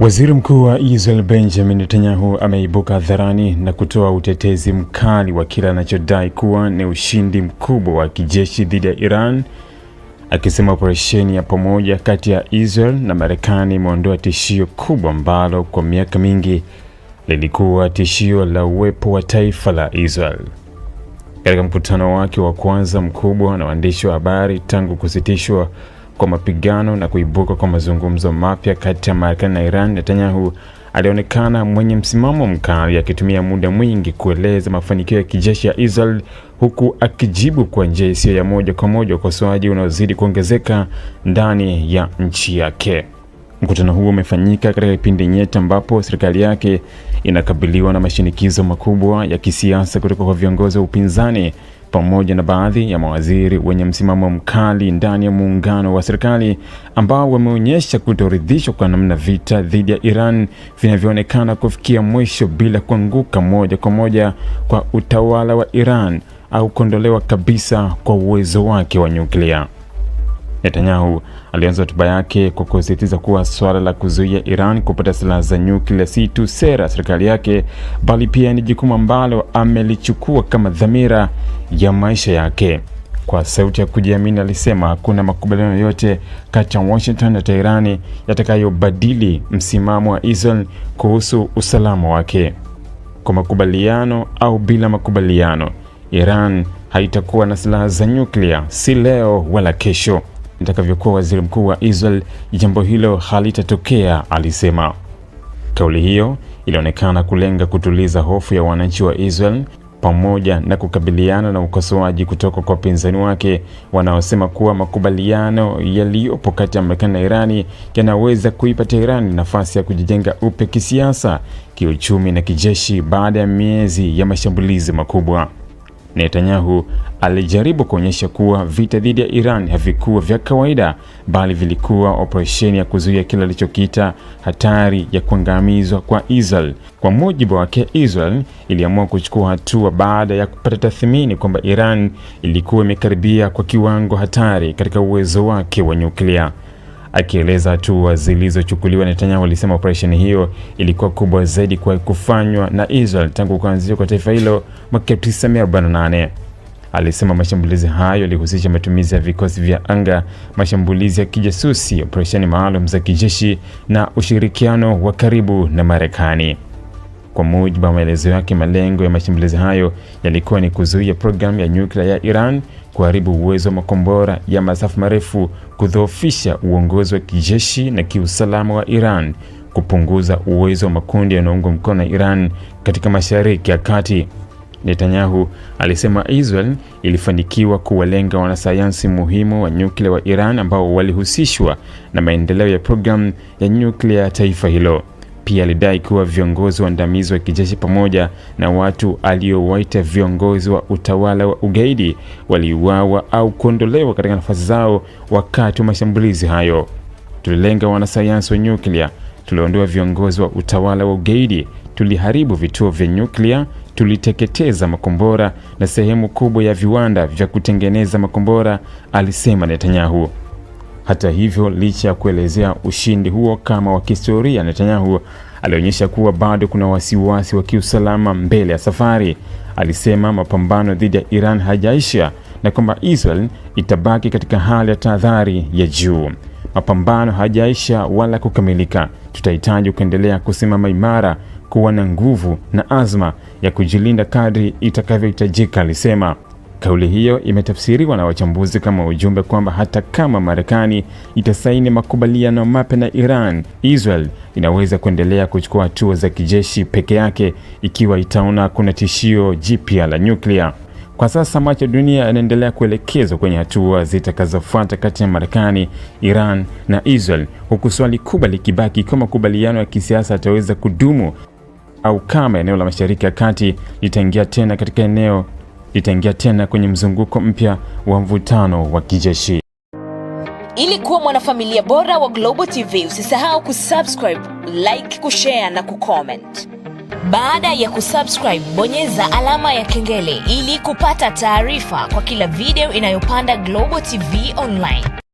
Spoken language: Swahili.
Waziri Mkuu wa Israel Benjamin Netanyahu ameibuka hadharani na kutoa utetezi mkali wa kile anachodai kuwa ni ushindi mkubwa wa kijeshi dhidi ya Iran, akisema operesheni ya pamoja kati ya Israel na Marekani imeondoa tishio kubwa ambalo kwa miaka mingi lilikuwa tishio la uwepo wa taifa la Israel. Katika mkutano wake wa kwanza mkubwa na waandishi wa habari tangu kusitishwa kwa mapigano na kuibuka kwa mazungumzo mapya kati ya Marekani na Iran, Netanyahu alionekana mwenye msimamo mkali, akitumia muda mwingi kueleza mafanikio ya kijeshi ya Israel, huku akijibu kwa njia isiyo ya moja kwa moja ukosoaji unaozidi kuongezeka ndani ya nchi yake. Mkutano huo umefanyika katika kipindi nyeti ambapo serikali yake inakabiliwa na mashinikizo makubwa ya kisiasa kutoka kwa viongozi wa upinzani pamoja na baadhi ya mawaziri wenye msimamo mkali ndani ya muungano wa serikali, ambao wameonyesha kutoridhishwa kwa namna vita dhidi ya Iran vinavyoonekana kufikia mwisho bila kuanguka moja kwa moja kwa utawala wa Iran au kuondolewa kabisa kwa uwezo wake wa nyuklia. Netanyahu alianza hotuba yake kwa kusisitiza kuwa swala la kuzuia Iran kupata silaha za nyuklia si tu sera ya serikali yake, bali pia ni jukumu ambalo amelichukua kama dhamira ya maisha yake. Kwa sauti ya kujiamini alisema hakuna makubaliano yote kati ya Washington na Tehran yatakayobadili msimamo wa Israel kuhusu usalama wake. Kwa makubaliano au bila makubaliano, Iran haitakuwa na silaha za nyuklia, si leo wala kesho. Nitakavyokuwa waziri mkuu wa Israel, jambo hilo halitatokea, alisema. Kauli hiyo ilionekana kulenga kutuliza hofu ya wananchi wa Israel pamoja na kukabiliana na ukosoaji kutoka kwa wapinzani wake wanaosema kuwa makubaliano yaliyopo kati ya Marekani na Irani yanaweza kuipa Tehran nafasi ya kujijenga upya kisiasa, kiuchumi na kijeshi baada ya miezi ya mashambulizi makubwa. Netanyahu alijaribu kuonyesha kuwa vita dhidi ya Iran havikuwa vya kawaida, bali vilikuwa operesheni ya kuzuia kile alichokiita hatari ya kuangamizwa kwa Israel. Kwa mujibu wake, Israel iliamua kuchukua hatua baada ya kupata tathmini kwamba Iran ilikuwa imekaribia kwa kiwango hatari katika uwezo wake wa nyuklia. Akieleza hatua zilizochukuliwa, Netanyahu alisema operesheni hiyo ilikuwa kubwa zaidi kwa kufanywa na Israel tangu kuanzishwa kwa taifa hilo mwaka 1948. Alisema mashambulizi hayo yalihusisha matumizi ya vikosi vya anga, mashambulizi ya kijasusi, operesheni maalum za kijeshi na ushirikiano wa karibu na Marekani. Kwa mujibu wa maelezo yake, malengo ya mashambulizi hayo yalikuwa ni kuzuia programu ya nyuklia ya Iran, kuharibu uwezo wa makombora ya masafa marefu, kudhoofisha uongozi wa kijeshi na kiusalama wa Iran, kupunguza uwezo wa makundi yanayoungwa mkono na Iran katika Mashariki ya Kati. Netanyahu alisema Israel ilifanikiwa kuwalenga wanasayansi muhimu wa nyuklia wa Iran ambao walihusishwa na maendeleo ya programu ya nyuklia ya taifa hilo. Pia alidai kuwa viongozi waandamizi wa kijeshi pamoja na watu aliowaita viongozi wa utawala wa ugaidi waliuawa au kuondolewa katika nafasi zao wakati wa mashambulizi hayo. Tulilenga wanasayansi wa nyuklia, tuliondoa viongozi wa utawala wa ugaidi, tuliharibu vituo vya nyuklia, tuliteketeza makombora na sehemu kubwa ya viwanda vya kutengeneza makombora, alisema Netanyahu. Hata hivyo, licha ya kuelezea ushindi huo kama wa kihistoria, Netanyahu alionyesha kuwa bado kuna wasiwasi wa kiusalama mbele ya safari. Alisema mapambano dhidi ya Iran hajaisha na kwamba Israel itabaki katika hali ya tahadhari ya juu. Mapambano hajaisha wala kukamilika. Tutahitaji kuendelea kusimama imara, kuwa na nguvu na azma ya kujilinda kadri itakavyohitajika, alisema. Kauli hiyo imetafsiriwa na wachambuzi kama ujumbe kwamba hata kama Marekani itasaini makubaliano mapya na Iran, Israel inaweza kuendelea kuchukua hatua za kijeshi peke yake ikiwa itaona kuna tishio jipya la nyuklia. Kwa sasa macho ya dunia yanaendelea kuelekezwa kwenye hatua zitakazofuata kati ya Marekani, Iran na Israel, huku swali kubwa likibaki kama makubaliano ya kisiasa yataweza kudumu au kama eneo la Mashariki ya Kati litaingia tena kwenye mzunguko mpya wa mvutano wa kijeshi. Ili kuwa mwanafamilia bora wa Global TV, usisahau kusubscribe, like, kushare na kucomment. Baada ya kusubscribe, bonyeza alama ya kengele ili kupata taarifa kwa kila video inayopanda Global TV Online.